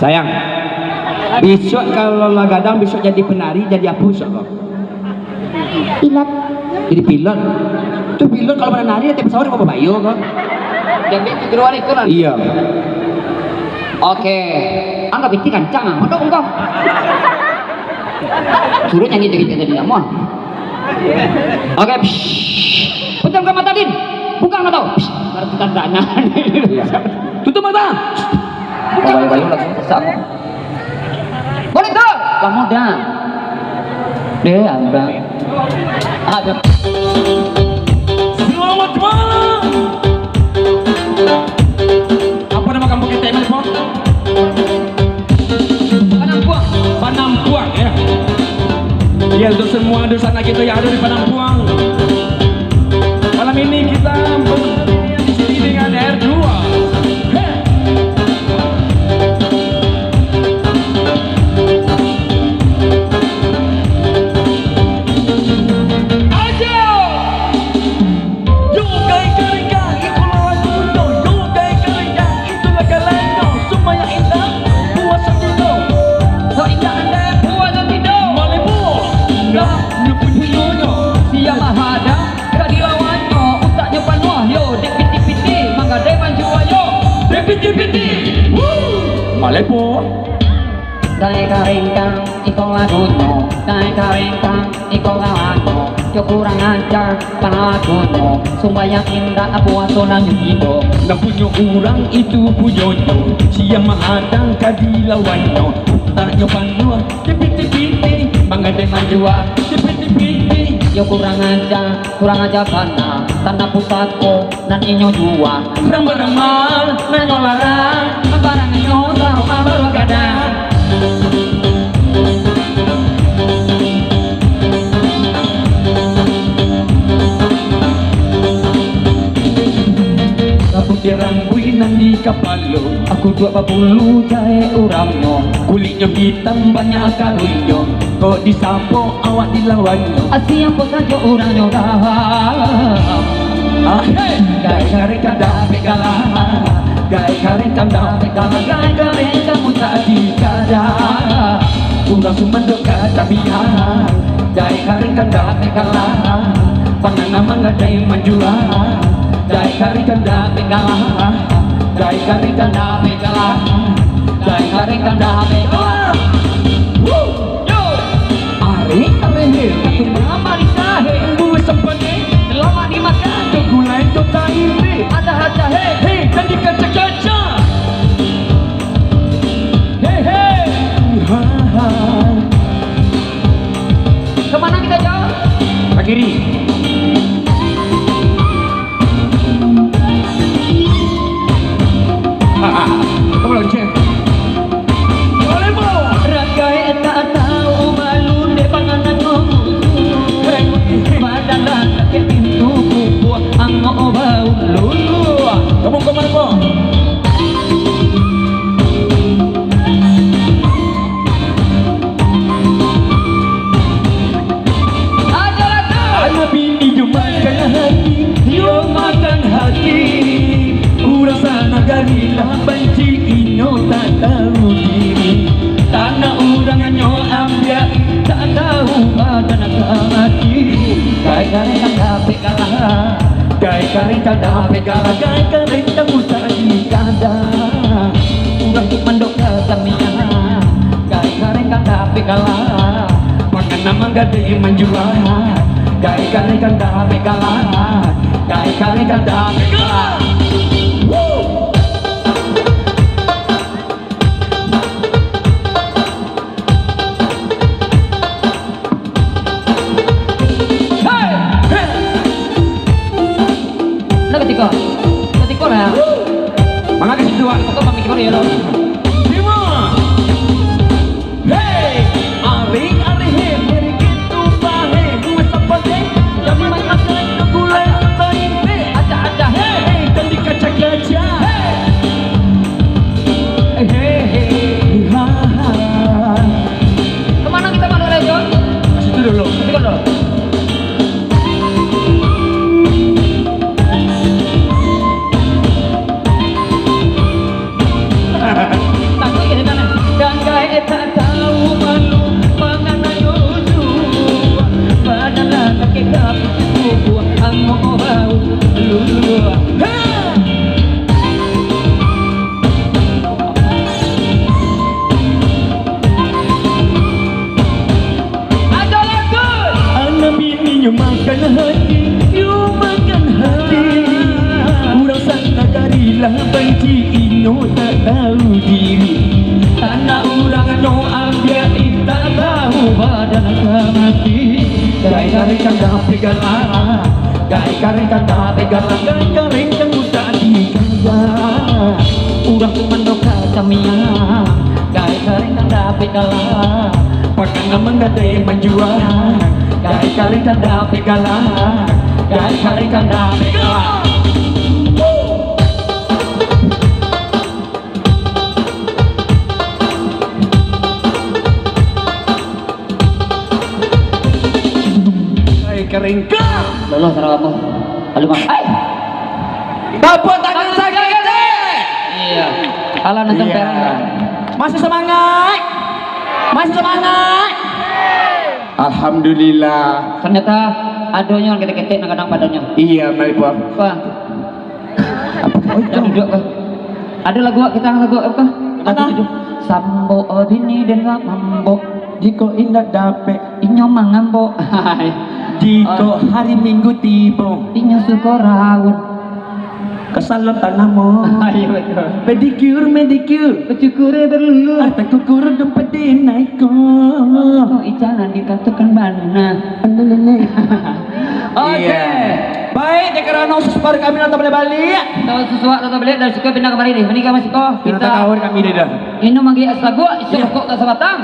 Sayang, besok kalau gadang besok jadi penari, jadi apa besok kau? Pilot. Jadi pilot. Tuh pilot kalau mana nari nanti pesawat mau bayo kau? Jadi itu luar itu kan. Iya. Oke, anggap itu kancang ah, mondok engkau. Suruh nyanyi jadi tadi kamu. Oke, betul ke mata Din, buka nggak tahu. Ngerti tandanya. Tutup mata. Bayu-bayu langsung sesak. Boleh tuh, kamu dah. Deh, abang. Ada. Selamat malam. Apa nama kampung kita Emel Pong? Panampuang. Panampuang ya. Ya untuk semua dosa kita yang ada di Panampuang. Malam ini kita berdiri di sini dengan R2. Malepo. Dai karengkang iko lagunya, dai karengkang iko lawanyo. Yo kurang ajar palagunya, sumbaya indah apu aso nang yukido. Napunyo urang itu punyonyo, siya maadang kadilawanyo. Utaknyo panua, tipiti-piti, mangade manjua, tipiti-piti. Yo kurang ajar kana, tanah pusatko nan inyo jua. Ramal-ramal, Menyolarang, barang inyo taruh baru kadang. Kaputiran buinan di kapalo, Aku 20 jahe urangnya, kulitnya hitam banyak kalunyo. Kok disampo awak dilawanyo. siapa saja urangnya dah. Hey, gai kare kada pegala, gai kare kada pegala, gai kare kamu tak dikada. Urang sumandok kata biar, gai kare kada pegala, panana mangadai manjua, gai kare kada pegala, gai kare kada pegala, gai kare kada pegala. Yo, are katu mama di sahe, buat sempene, lama dimakan. Gulai tota ini Ada jahe, dan dikaca-kaca. Hei kemana kita jauh? ke kiri. Kamu lonceng. Boleh bo. Ragai tak tahu malu de panganan ngomong. Badalan ke pintu buat anggo bau lulu. Kamu kemana bo? Ayo bini jumakan hati, yo makan hati. Urang sana garilah banci inyo tak tahu diri. Tanah urang nyo ambil tak tahu badan hati. Gai kare kada pegala, Gai kare kada pegala, gai kare kamu tak dikada. urang tu mandok kaminya. Gai kare kada pegala, Makan nama gade manjua. Gai kare kada pegala, gai kare kada pegala. Ketika lah. Mga kasi dua. Kau pamikir ya lo. Lima. Hey, aring he, dari gitu bahe, gue sapate, jadi makan ke gulai atau ini, Ada hey, dan dikaca-kaca, hey, kemana kita mau Lejo? kasih itu dulu. Ketika dulu. you makan hati, you makan hati. Urang sana darilah benci ino tak tahu diri. Tanah urang no ambil ita tahu badan mati. Gai kare kanda pegala, gai kare kanda pegala, gai kare kanda dikanda. Urang mandoka camia gai kareng kanda pegala Pakai mengade menjual, gai kare kanda pegala, gai kare kanda pegala. Keringka lolos sarang kamu lalu mak tepuk tangan sakit iya ala nonton perang masih semangat alhamdulillah ternyata adonya ketek-ketek kadang badannya iya mari puah apa duduk kah ada lagu kita lagu apa Mana? sambo odini dan mambo jika indah dapat inyo mangambo jika hari minggu tiba inyo syukurawun kesalon tanahmu ayo betul medicure bersyukure berlulu harta kukur dompet naik oh icanan dikatakan mana Oke. Baik, dekarano sesebar kami nanti boleh balik. tahu sesuatu atau beli dari suka pindah kemari nih menikah masih kok Kita kawin kami dah. ini manggi asago isok kok tak sabatang